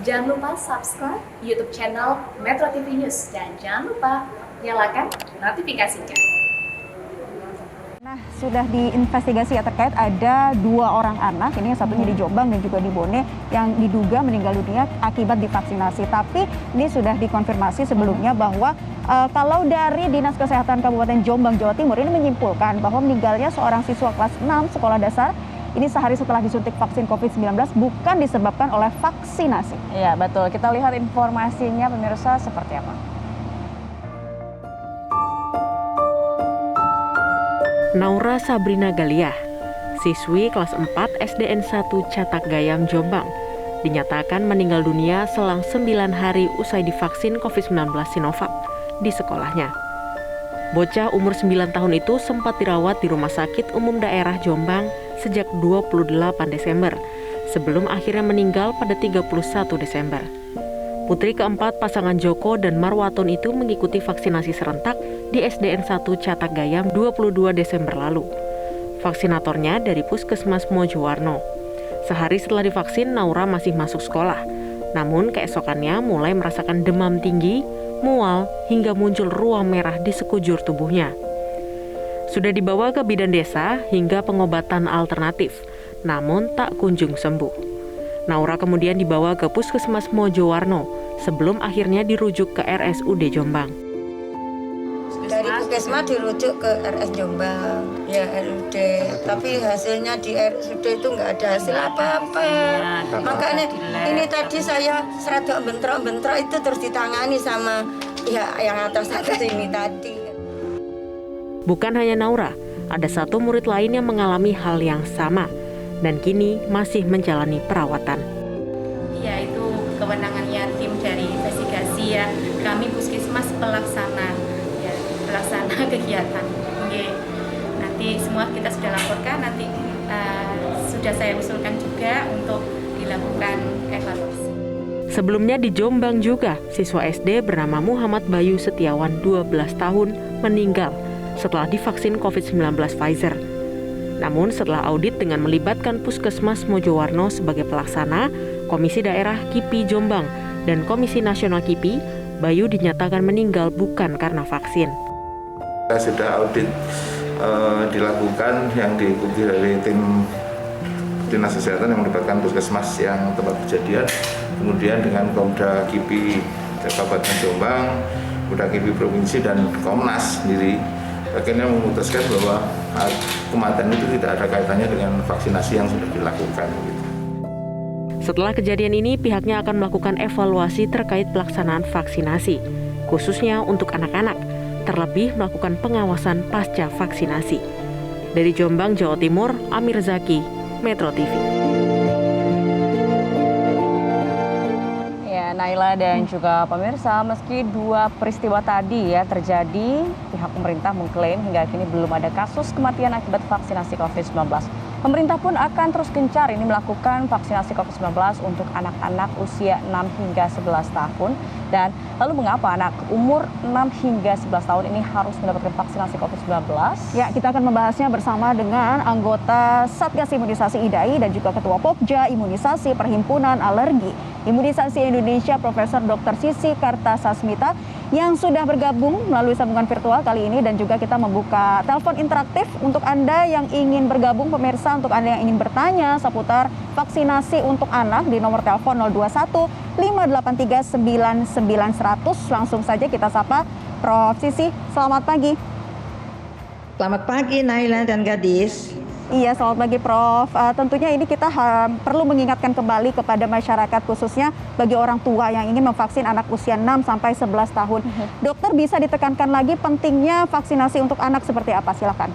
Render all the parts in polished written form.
Jangan lupa subscribe YouTube channel Metro TV News dan jangan lupa nyalakan notifikasinya. Nah, sudah diinvestigasi ya terkait ada 2 orang anak, ini yang satunya di Jombang dan juga di Bone, yang diduga meninggal dunia akibat divaksinasi. Tapi ini sudah dikonfirmasi sebelumnya bahwa kalau dari Dinas Kesehatan Kabupaten Jombang, Jawa Timur ini menyimpulkan bahwa meninggalnya seorang siswa kelas 6 sekolah dasar ini sehari setelah disuntik vaksin COVID-19 bukan disebabkan oleh vaksinasi. Iya, betul. Kita lihat informasinya pemirsa seperti apa. Naura Sabrina Galiah, siswi kelas 4 SDN 1 Catak Gayam, Jombang, dinyatakan meninggal dunia selang 9 hari usai divaksin COVID-19 Sinovac di sekolahnya. Bocah umur 9 tahun itu sempat dirawat di Rumah Sakit Umum Daerah Jombang sejak 28 Desember, sebelum akhirnya meninggal pada 31 Desember. Putri keempat pasangan Joko dan Marwaton itu mengikuti vaksinasi serentak di SDN 1 Catak Gayam 22 Desember lalu. Vaksinatornya dari Puskesmas Mojowarno. Sehari setelah divaksin, Naura masih masuk sekolah. Namun keesokannya mulai merasakan demam tinggi, mual, hingga muncul ruam merah di sekujur tubuhnya. Sudah dibawa ke bidan desa hingga pengobatan alternatif, namun tak kunjung sembuh. Naura kemudian dibawa ke Puskesmas Mojowarno sebelum akhirnya dirujuk ke RSUD Jombang. Dari Puskesmas dirujuk ke RS Jombang, ya RUD. Tapi hasilnya di RSUD itu nggak ada hasil apa-apa. Makanya ini tadi saya serada bentrok-bentrok itu terus ditangani sama ya yang atas ini tadi. Bukan hanya Naura, ada satu murid lain yang mengalami hal yang sama dan kini masih menjalani perawatan. Ya, itu kewenangannya tim dari investigasi ya. Kami Puskesmas pelaksana kegiatan. Oke. Nanti semua kita sudah laporkan, nanti sudah saya usulkan juga untuk dilakukan evaluasi. Sebelumnya di Jombang juga, siswa SD bernama Muhammad Bayu Setiawan 12 tahun meninggal setelah divaksin COVID-19 Pfizer. Namun setelah audit dengan melibatkan Puskesmas Mojowarno sebagai pelaksana, Komisi Daerah KIPI Jombang, dan Komisi Nasional KIPI, Bayu dinyatakan meninggal bukan karena vaksin. Sudah audit dilakukan yang diikuti dari tim Dinas Kesehatan yang melibatkan Puskesmas yang tempat kejadian, kemudian dengan Komda KIPI Kabupaten Jombang, Komda KIPI Provinsi dan Komnas sendiri akhirnya memutuskan bahwa kematian itu tidak ada kaitannya dengan vaksinasi yang sudah dilakukan. Setelah kejadian ini, pihaknya akan melakukan evaluasi terkait pelaksanaan vaksinasi, khususnya untuk anak-anak, terlebih melakukan pengawasan pasca vaksinasi. Dari Jombang, Jawa Timur, Amir Zaki, Metro TV. Naila dan juga pemirsa, meski 2 peristiwa tadi ya terjadi, pihak pemerintah mengklaim hingga kini belum ada kasus kematian akibat vaksinasi COVID-19. Pemerintah pun akan terus gencar ini melakukan vaksinasi COVID-19 untuk anak-anak usia 6 hingga 11 tahun. Dan lalu mengapa anak umur 6 hingga 11 tahun ini harus mendapatkan vaksinasi COVID-19? Ya, kita akan membahasnya bersama dengan anggota Satgas Imunisasi IDAI dan juga Ketua Popja Imunisasi Perhimpunan Alergi Imunisasi Indonesia Profesor Dr. Sisi Kartasasmita yang sudah bergabung melalui sambungan virtual kali ini, dan juga kita membuka telepon interaktif untuk Anda yang ingin bergabung pemirsa, untuk Anda yang ingin bertanya seputar vaksinasi untuk anak di nomor telepon 021 583 99100. Langsung saja kita sapa Prof. Sisi. Selamat pagi. Selamat pagi Naila dan Gadis. Iya, selamat pagi Prof. Tentunya ini kita perlu mengingatkan kembali kepada masyarakat, khususnya bagi orang tua yang ingin memvaksin anak usia 6 sampai 11 tahun. Dokter, bisa ditekankan lagi pentingnya vaksinasi untuk anak seperti apa? Silakan.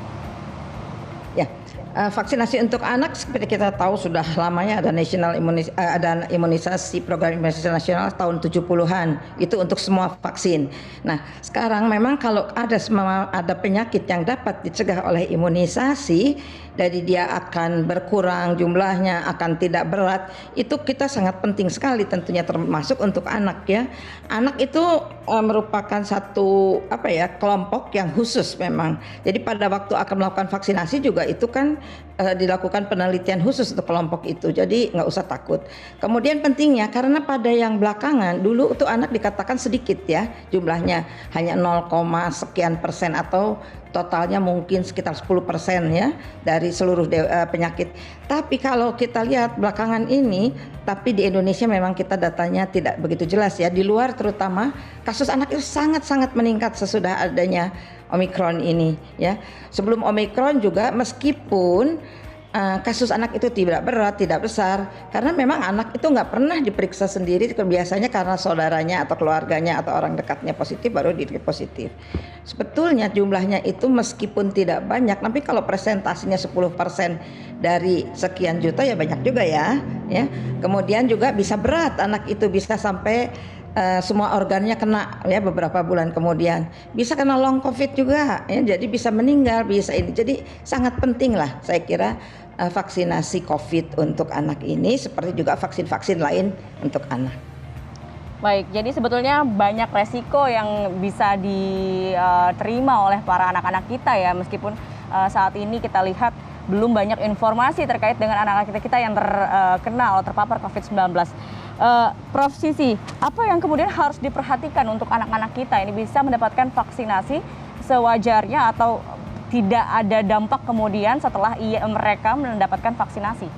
Ya, vaksinasi untuk anak seperti kita tahu sudah lamanya ada ada imunisasi, program imunisasi nasional tahun 70-an itu untuk semua vaksin. Nah, sekarang memang kalau ada penyakit yang dapat dicegah oleh imunisasi, jadi dia akan berkurang jumlahnya, akan tidak berat, itu kita sangat penting sekali tentunya, termasuk untuk anak ya. Anak itu merupakan satu kelompok yang khusus memang. Jadi pada waktu akan melakukan vaksinasi juga itu kan dilakukan penelitian khusus untuk kelompok itu, jadi nggak usah takut. Kemudian pentingnya karena pada yang belakangan dulu itu anak dikatakan sedikit ya jumlahnya, hanya 0, sekian persen atau totalnya mungkin sekitar 10% ya dari seluruh penyakit. Tapi kalau kita lihat belakangan ini, tapi di Indonesia memang kita datanya tidak begitu jelas ya. Di luar terutama kasus anak itu sangat-sangat meningkat sesudah adanya Omikron ini ya. Sebelum Omikron juga meskipun kasus anak itu tidak berat, tidak besar, karena memang anak itu nggak pernah diperiksa sendiri, biasanya karena saudaranya atau keluarganya atau orang dekatnya positif baru diri positif. Sebetulnya jumlahnya itu meskipun tidak banyak, tapi kalau presentasinya 10% dari sekian juta ya banyak juga ya. Kemudian juga bisa berat, anak itu bisa sampai semua organnya kena ya beberapa bulan kemudian, bisa kena long covid juga ya, jadi bisa meninggal, bisa ini. Jadi sangat penting lah saya kira vaksinasi covid untuk anak ini seperti juga vaksin-vaksin lain untuk anak. Baik, jadi sebetulnya banyak resiko yang bisa diterima oleh para anak-anak kita ya, meskipun saat ini kita lihat belum banyak informasi terkait dengan anak-anak kita yang terkena atau terpapar COVID-19. Prof Sisi, apa yang kemudian harus diperhatikan untuk anak-anak kita ini bisa mendapatkan vaksinasi sewajarnya atau tidak ada dampak kemudian setelah mereka mendapatkan vaksinasi?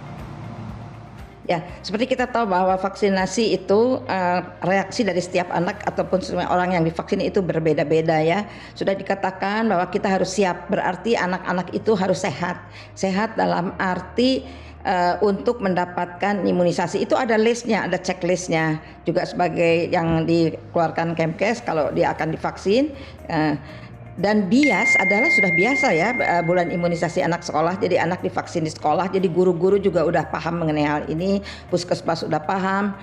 Ya, seperti kita tahu bahwa vaksinasi itu reaksi dari setiap anak ataupun semua orang yang divaksin itu berbeda-beda ya. Sudah dikatakan bahwa kita harus siap, berarti anak-anak itu harus sehat. Sehat dalam arti untuk mendapatkan imunisasi itu ada listnya, ada checklistnya juga sebagai yang dikeluarkan Kemkes kalau dia akan divaksin. Dan bias adalah sudah biasa ya bulan imunisasi anak sekolah, jadi anak divaksin di sekolah, jadi guru-guru juga udah paham mengenai hal ini, puskesmas udah paham.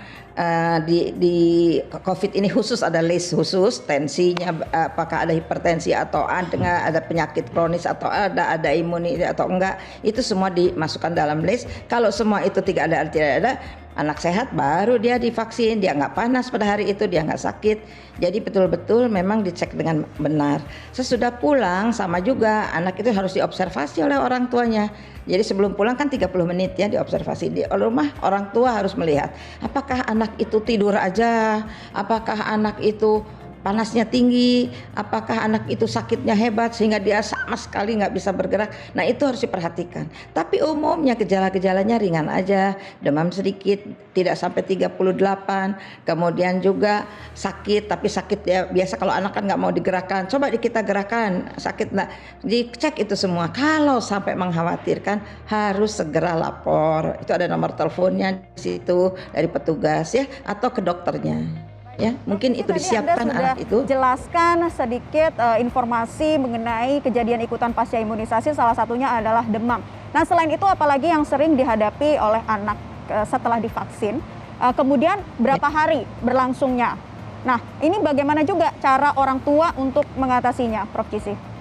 Di COVID ini khusus ada list khusus tensinya, apakah ada hipertensi atau ada penyakit kronis atau ada imunitas atau enggak, itu semua dimasukkan dalam list. Kalau semua itu tidak ada, anak sehat baru dia divaksin, dia nggak panas pada hari itu, dia nggak sakit. Jadi betul-betul memang dicek dengan benar. Sesudah pulang sama juga anak itu harus diobservasi oleh orang tuanya. Jadi sebelum pulang kan 30 menit ya diobservasi. Di rumah orang tua harus melihat apakah anak itu tidur aja, apakah anak itu panasnya tinggi, apakah anak itu sakitnya hebat sehingga dia sama sekali nggak bisa bergerak. Nah itu harus diperhatikan. Tapi umumnya gejala-gejalanya ringan aja, demam sedikit, tidak sampai 38, kemudian juga sakit, tapi sakit ya biasa kalau anak kan nggak mau digerakkan, coba kita gerakan, sakit nggak, dicek itu semua. Kalau sampai mengkhawatirkan harus segera lapor, itu ada nomor teleponnya di situ dari petugas ya, atau ke dokternya. Ya, mungkin itu disiapkan anak itu. Jelaskan sedikit informasi mengenai kejadian ikutan pasca imunisasi, salah satunya adalah demam. Nah, selain itu apalagi yang sering dihadapi oleh anak setelah divaksin? Kemudian berapa hari berlangsungnya? Nah, ini bagaimana juga cara orang tua untuk mengatasinya, Prof. Cisi?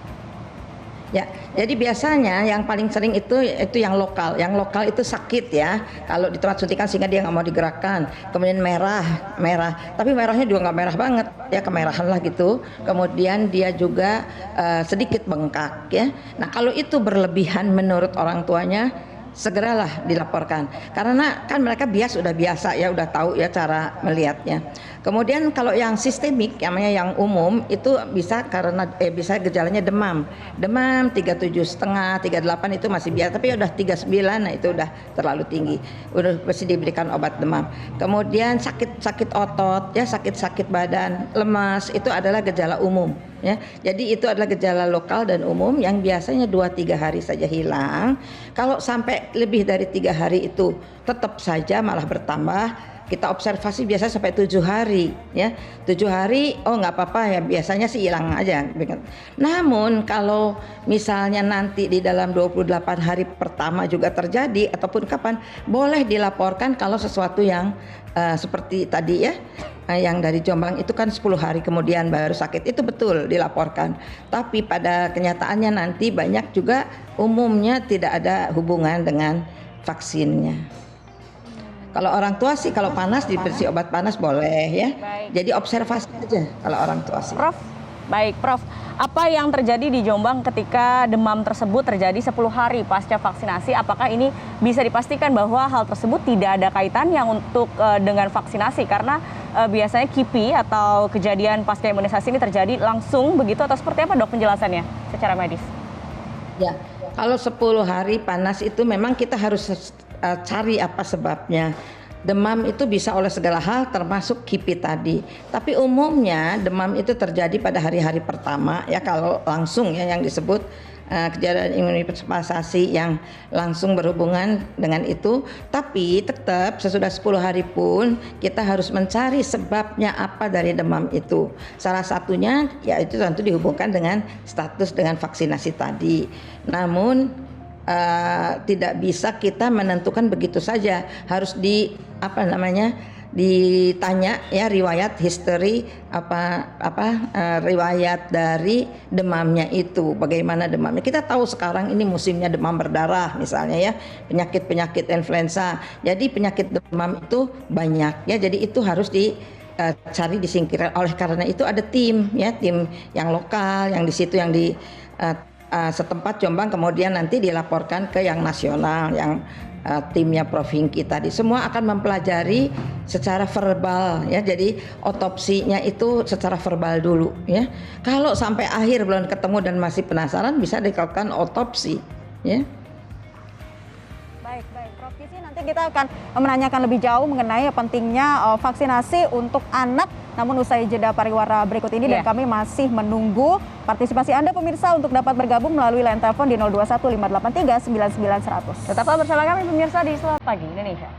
Ya, jadi biasanya yang paling sering itu yang lokal. Yang lokal itu sakit ya. Kalau di tempat suntikan sehingga dia nggak mau digerakkan. Kemudian merah. Tapi merahnya juga nggak merah banget, ya kemerahan lah gitu. Kemudian dia juga sedikit bengkak ya. Nah kalau itu berlebihan menurut orang tuanya, segeralah dilaporkan karena kan mereka udah biasa ya, udah tahu ya cara melihatnya. Kemudian kalau yang sistemik namanya yang umum itu bisa karena bisa gejalanya demam 37,5, 38 itu masih biasa, tapi udah 39 nah itu udah terlalu tinggi, udah mesti diberikan obat demam. Kemudian sakit otot ya, sakit badan, lemas, itu adalah gejala umum ya. Jadi itu adalah gejala lokal dan umum yang biasanya 2-3 hari saja hilang. Kalau sampai lebih dari 3 hari itu tetap saja malah bertambah, kita observasi biasa sampai 7 hari ya. 7 hari oh nggak apa-apa ya, biasanya sih hilang aja. Namun kalau misalnya nanti di dalam 28 hari pertama juga terjadi ataupun kapan, boleh dilaporkan kalau sesuatu yang seperti tadi ya, yang dari Jombang itu kan 10 hari kemudian baru sakit, itu betul dilaporkan. Tapi pada kenyataannya nanti banyak juga umumnya tidak ada hubungan dengan vaksinnya. Kalau orang tua sih kalau panas diberi obat panas boleh ya. Baik. Jadi observasi aja kalau orang tua sih. Prof, Baik, Prof. Apa yang terjadi di Jombang ketika demam tersebut terjadi 10 hari pasca vaksinasi? Apakah ini bisa dipastikan bahwa hal tersebut tidak ada kaitannya untuk dengan vaksinasi? Karena biasanya KIPI atau kejadian pasca imunisasi ini terjadi langsung begitu atau seperti apa, Dok, penjelasannya secara medis? Ya, kalau 10 hari panas itu memang kita harus cari apa sebabnya. Demam itu bisa oleh segala hal termasuk KIPI tadi. Tapi umumnya demam itu terjadi pada hari-hari pertama ya, kalau langsung ya yang disebut kejadian imunisasi yang langsung berhubungan dengan itu. Tapi tetap sesudah 10 hari pun kita harus mencari sebabnya apa dari demam itu. Salah satunya yaitu tentu dihubungkan dengan status dengan vaksinasi tadi. Namun tidak bisa kita menentukan begitu saja, harus ditanya ya riwayat history riwayat dari demamnya itu, bagaimana demamnya. Kita tahu sekarang ini musimnya demam berdarah misalnya ya, penyakit influenza. Jadi penyakit demam itu banyak ya, jadi itu harus dicari disingkirkan. Oleh karena itu ada tim yang lokal yang di situ yang di setempat Jombang, kemudian nanti dilaporkan ke yang nasional, yang timnya Prof Hingki tadi. Semua akan mempelajari secara verbal ya, jadi otopsinya itu secara verbal dulu ya. Kalau sampai akhir belum ketemu dan masih penasaran, bisa dilakukan otopsi ya. Baik, Prof Cici, nanti kita akan menanyakan lebih jauh mengenai pentingnya vaksinasi untuk anak. Namun usai jeda pariwara berikut ini dan kami masih menunggu partisipasi Anda pemirsa untuk dapat bergabung melalui line telepon di 021 583 99 100. Tetaplah bersama kami pemirsa di Selamat Pagi Indonesia.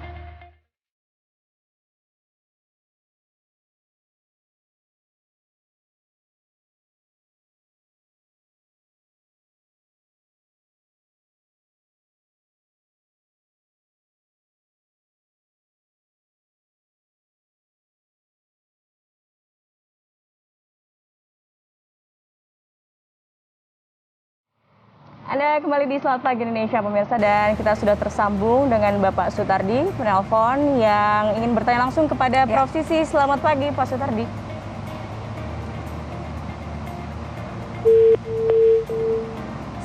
Anda kembali di Selamat Pagi Indonesia pemirsa, dan kita sudah tersambung dengan Bapak Sutardi penelpon yang ingin bertanya langsung kepada Prof Cici. Selamat pagi Pak Sutardi.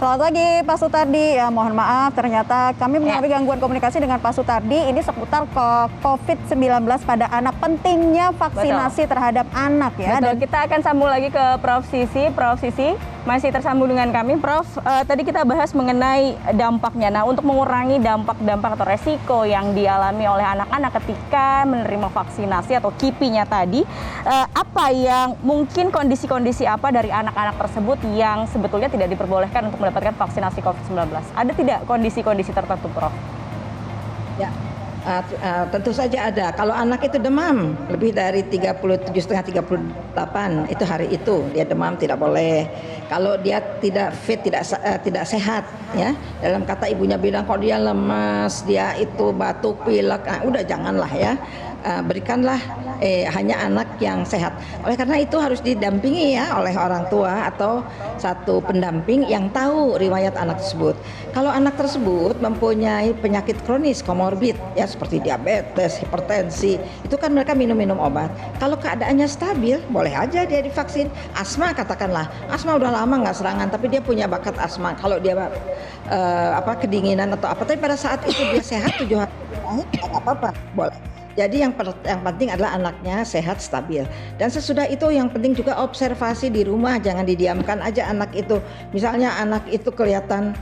Selamat pagi Pak Sutardi. Ya, mohon maaf ternyata kami mengalami gangguan komunikasi dengan Pak Sutardi. Ini seputar COVID-19 pada anak, pentingnya vaksinasi terhadap anak ya. Betul. Dan kita akan sambung lagi ke Prof Cici. Prof Cici masih tersambung dengan kami. Prof, tadi kita bahas mengenai dampaknya. Nah, untuk mengurangi dampak-dampak atau resiko yang dialami oleh anak-anak ketika menerima vaksinasi atau KIPI-nya tadi, apa yang mungkin kondisi-kondisi apa dari anak-anak tersebut yang sebetulnya tidak diperbolehkan untuk mendapatkan vaksinasi COVID-19? Ada tidak kondisi-kondisi tertentu, Prof? Ya, tentu saja ada. Kalau anak itu demam lebih dari 37,5-38 itu hari itu dia demam tidak boleh. Kalau dia tidak fit, tidak sehat ya, dalam kata ibunya bilang kalau dia lemas, dia itu batuk, pilek, udah janganlah ya. Berikanlah hanya anak yang sehat. Oleh karena itu harus didampingi ya oleh orang tua atau satu pendamping yang tahu riwayat anak tersebut. Kalau anak tersebut mempunyai penyakit kronis komorbid ya seperti diabetes, hipertensi, itu kan mereka minum obat. Kalau keadaannya stabil, boleh aja dia divaksin. Asma katakanlah, asma udah lama nggak serangan, tapi dia punya bakat asma. Kalau dia kedinginan atau apa, tapi pada saat itu dia sehat 7 hari nggak apa-apa, boleh. Jadi yang penting adalah anaknya sehat, stabil. Dan sesudah itu yang penting juga observasi di rumah, jangan didiamkan aja anak itu. Misalnya anak itu kelihatan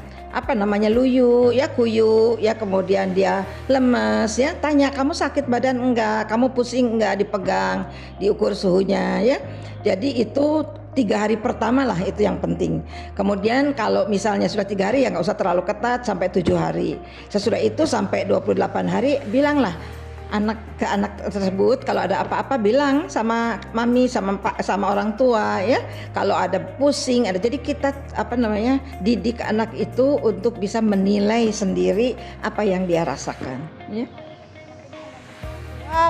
luyu, ya kuyu, ya kemudian dia lemes, ya tanya kamu sakit badan enggak, kamu pusing enggak, dipegang, diukur suhunya, ya. Jadi itu 3 hari pertama lah itu yang penting. Kemudian kalau misalnya sudah 3 hari ya nggak usah terlalu ketat sampai 7 hari. Sesudah itu sampai 28 hari bilanglah anak tersebut kalau ada apa-apa bilang sama mami sama orang tua ya. Kalau ada pusing ada, jadi kita didik anak itu untuk bisa menilai sendiri apa yang dia rasakan ya.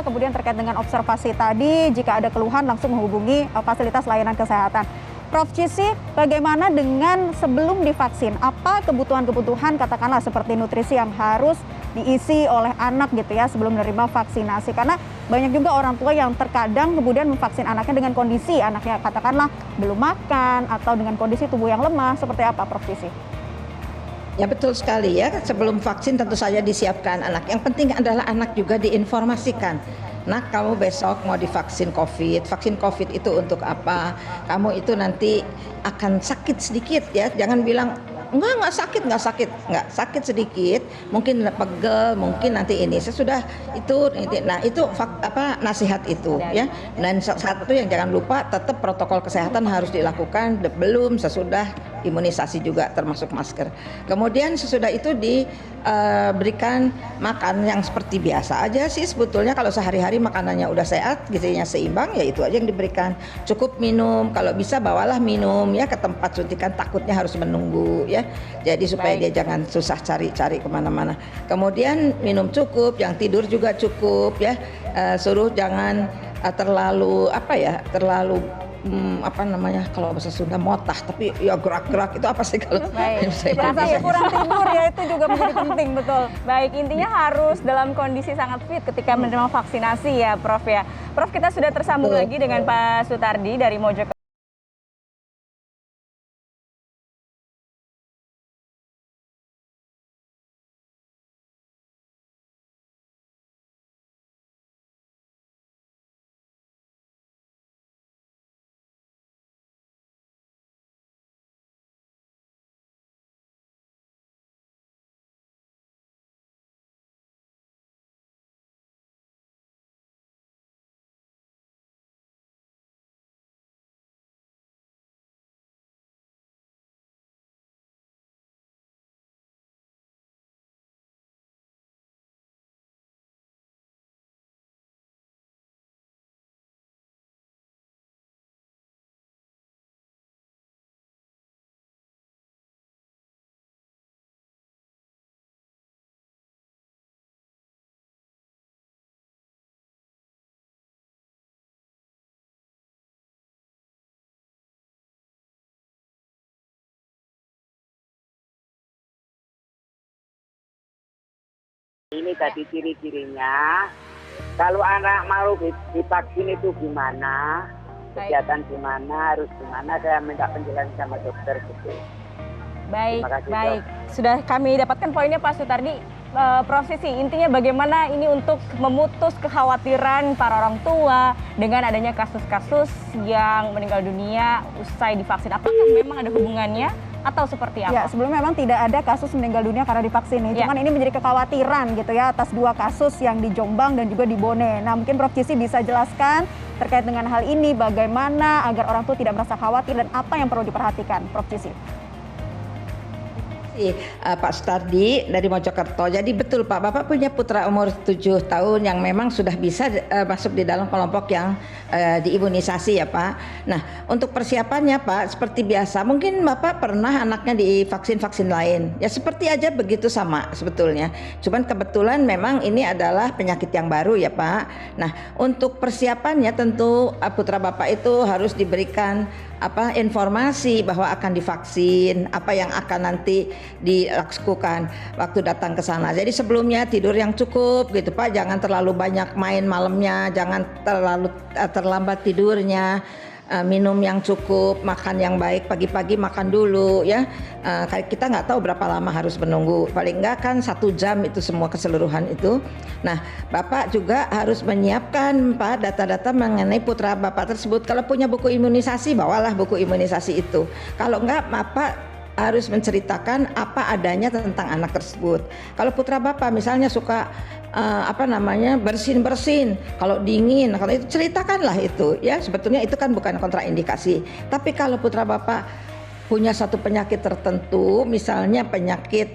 Kemudian terkait dengan observasi tadi, jika ada keluhan langsung menghubungi fasilitas layanan kesehatan. Prof Cici, bagaimana dengan sebelum divaksin? Apa kebutuhan-kebutuhan katakanlah seperti nutrisi yang harus diisi oleh anak gitu ya sebelum menerima vaksinasi? Karena banyak juga orang tua yang terkadang kemudian memvaksin anaknya dengan kondisi anaknya katakanlah belum makan atau dengan kondisi tubuh yang lemah. Seperti apa, Prof. Sisi? Ya betul sekali ya, sebelum vaksin tentu saja disiapkan anak. Yang penting adalah anak juga diinformasikan. Nah, kamu besok mau divaksin COVID. Vaksin COVID itu untuk apa? Kamu itu nanti akan sakit sedikit ya. Jangan bilang enggak sakit sedikit, mungkin pegel, mungkin nanti ini. Sesudah itu, nah itu nasihat itu ya. Dan satu yang jangan lupa, tetap protokol kesehatan harus dilakukan belum sesudah imunisasi juga termasuk masker. Kemudian sesudah itu diberikan makan yang seperti biasa aja sih sebetulnya. Kalau sehari-hari makanannya udah sehat, gizinya seimbang, ya itu aja yang diberikan. Cukup minum, kalau bisa bawalah minum ya ke tempat suntikan, takutnya harus menunggu ya. Jadi supaya dia jangan susah cari-cari kemana-mana. Kemudian minum cukup, yang tidur juga cukup ya. Suruh jangan terlalu kalau bahasa Sunda motah, tapi ya gerak-gerak itu apa sih kalau kurang tidur ya, itu juga menjadi penting, betul. Baik, intinya harus dalam kondisi sangat fit ketika menerima vaksinasi ya, Prof ya. Prof, kita sudah tersambung lagi dengan Pak Sutardi dari Mojokerto. Ini tadi ciri-cirinya. Kalau anak mau divaksin itu gimana? Kegiatan gimana? Harus gimana? Saya minta penjelasan sama dokter gitu. Baik. Sudah kami dapatkan poinnya Pak Sutardi. Prof. Sisi, intinya bagaimana ini untuk memutus kekhawatiran para orang tua dengan adanya kasus-kasus yang meninggal dunia usai divaksin. Apakah memang ada hubungannya? Atau seperti apa? Ya, sebelumnya memang tidak ada kasus meninggal dunia karena divaksin nih. Cuman ini menjadi kekhawatiran gitu ya atas 2 kasus yang di Jombang dan juga di Bone. Nah, mungkin Prof. Cici bisa jelaskan terkait dengan hal ini bagaimana agar orang tua tidak merasa khawatir dan apa yang perlu diperhatikan, Prof. Cici. Pak Sutardi dari Mojokerto. Jadi betul Pak, Bapak punya putra umur 7 tahun yang memang sudah bisa masuk di dalam kelompok yang diimunisasi ya Pak. Nah, untuk persiapannya Pak, seperti biasa, mungkin Bapak pernah anaknya divaksin-vaksin lain. Ya seperti aja begitu sama sebetulnya. Cuman kebetulan memang ini adalah penyakit yang baru ya Pak. Nah, untuk persiapannya tentu putra Bapak itu harus diberikan informasi bahwa akan divaksin, apa yang akan nanti dilakukan waktu datang ke sana. Jadi sebelumnya tidur yang cukup gitu Pak, jangan terlalu banyak main malamnya, jangan terlalu terlambat tidurnya. Minum yang cukup, makan yang baik, pagi-pagi makan dulu ya. Kita nggak tahu berapa lama harus menunggu, paling nggak kan 1 jam itu semua keseluruhan itu. Nah, Bapak juga harus menyiapkan Pak data-data mengenai putra Bapak tersebut. Kalau punya buku imunisasi, bawalah buku imunisasi itu. Kalau nggak, Bapak harus menceritakan apa adanya tentang anak tersebut. Kalau putra Bapak misalnya suka bersin-bersin, kalau dingin, kalau itu ceritakanlah itu ya. Sebetulnya itu kan bukan kontraindikasi. Tapi kalau putra Bapak punya satu penyakit tertentu, misalnya penyakit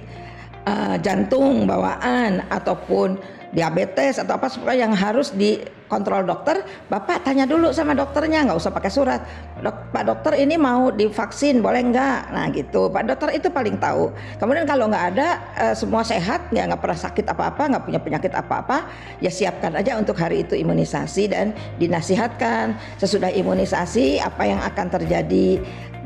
jantung bawaan ataupun diabetes atau apa yang harus dikontrol dokter, Bapak tanya dulu sama dokternya, nggak usah pakai surat. Pak dokter ini mau divaksin boleh nggak? Nah gitu, Pak dokter itu paling tahu. Kemudian kalau nggak ada, semua sehat, nggak pernah sakit apa-apa, nggak punya penyakit apa-apa, ya siapkan aja untuk hari itu imunisasi dan dinasihatkan sesudah imunisasi apa yang akan terjadi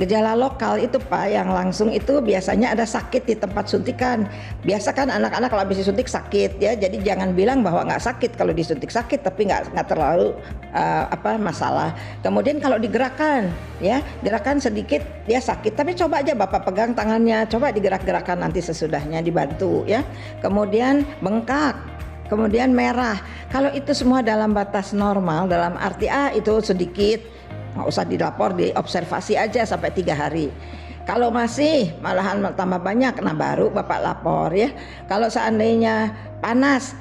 Gejala lokal itu Pak, yang langsung itu biasanya ada sakit di tempat suntikan. Biasa kan anak-anak kalau habis disuntik sakit ya, jadi jangan bilang bahwa nggak sakit. Kalau disuntik sakit tapi nggak terlalu masalah. Kemudian kalau digerakkan ya, gerakan sedikit dia sakit, tapi coba aja Bapak pegang tangannya, coba digerak-gerakkan nanti sesudahnya dibantu ya. Kemudian bengkak, kemudian merah. Kalau itu semua dalam batas normal, dalam arti itu sedikit, nggak usah dilapor, diobservasi aja sampai 3 hari. Kalau masih malahan tambah banyak, nah baru Bapak lapor ya. Kalau seandainya panas,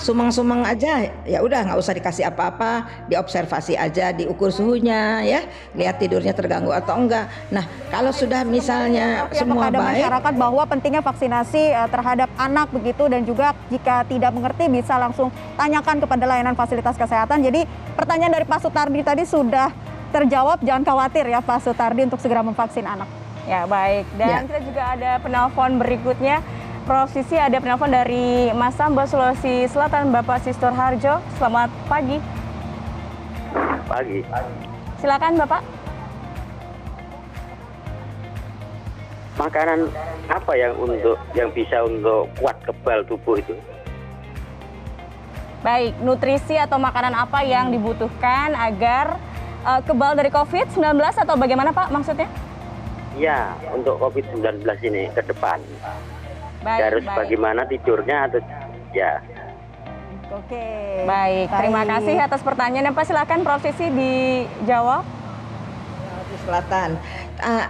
sumang-sumang aja, ya udah nggak usah dikasih apa-apa, diobservasi aja, diukur suhunya ya, lihat tidurnya terganggu atau enggak. Nah kalau sudah misalnya semua kepada baik, masyarakat bahwa pentingnya vaksinasi terhadap anak begitu, dan juga jika tidak mengerti bisa langsung tanyakan kepada layanan fasilitas kesehatan. Jadi pertanyaan dari Pak Sutardi tadi sudah terjawab, jangan khawatir ya Pak Sutardi untuk segera memvaksin anak. Ya baik, dan kita juga ada penelpon berikutnya. Prof. Sisi, ada penelpon dari Masamba, Sulawesi Selatan, Bapak Sistor Harjo. Selamat pagi. Pagi. Silakan Bapak. Makanan apa yang bisa untuk kuat kebal tubuh itu? Baik, nutrisi atau makanan apa yang dibutuhkan agar kebal dari COVID-19 atau bagaimana Pak maksudnya? Ya, untuk COVID-19 ini ke depan. Harus bagaimana tidurnya atau ya. Oke. Baik, terima kasih atas pertanyaannya Pak. Silakan Prof. Sisi dijawab. Sulawesi Selatan.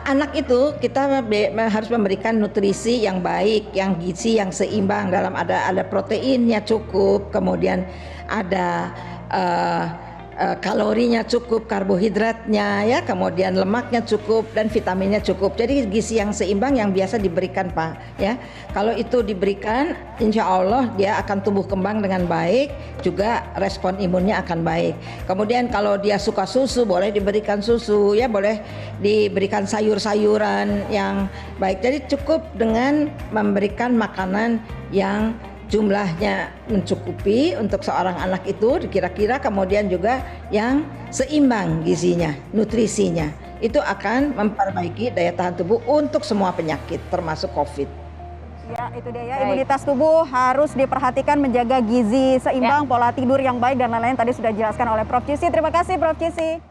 Anak itu kita harus memberikan nutrisi yang baik, yang gizi yang seimbang, dalam ada proteinnya cukup, kemudian ada kalorinya cukup, karbohidratnya ya, kemudian lemaknya cukup dan vitaminnya cukup. Jadi gizi yang seimbang yang biasa diberikan Pak ya. Kalau itu diberikan, insya Allah dia akan tumbuh kembang dengan baik, juga respon imunnya akan baik. Kemudian kalau dia suka susu, boleh diberikan susu ya, boleh diberikan sayur-sayuran yang baik. Jadi cukup dengan memberikan makanan yang jumlahnya mencukupi untuk seorang anak itu kira-kira, kemudian juga yang seimbang gizinya, nutrisinya. Itu akan memperbaiki daya tahan tubuh untuk semua penyakit termasuk COVID. Ya, itu dia ya, imunitas tubuh harus diperhatikan, menjaga gizi seimbang, pola tidur yang baik dan lain-lain tadi sudah dijelaskan oleh Prof. Cisi. Terima kasih Prof. Cisi.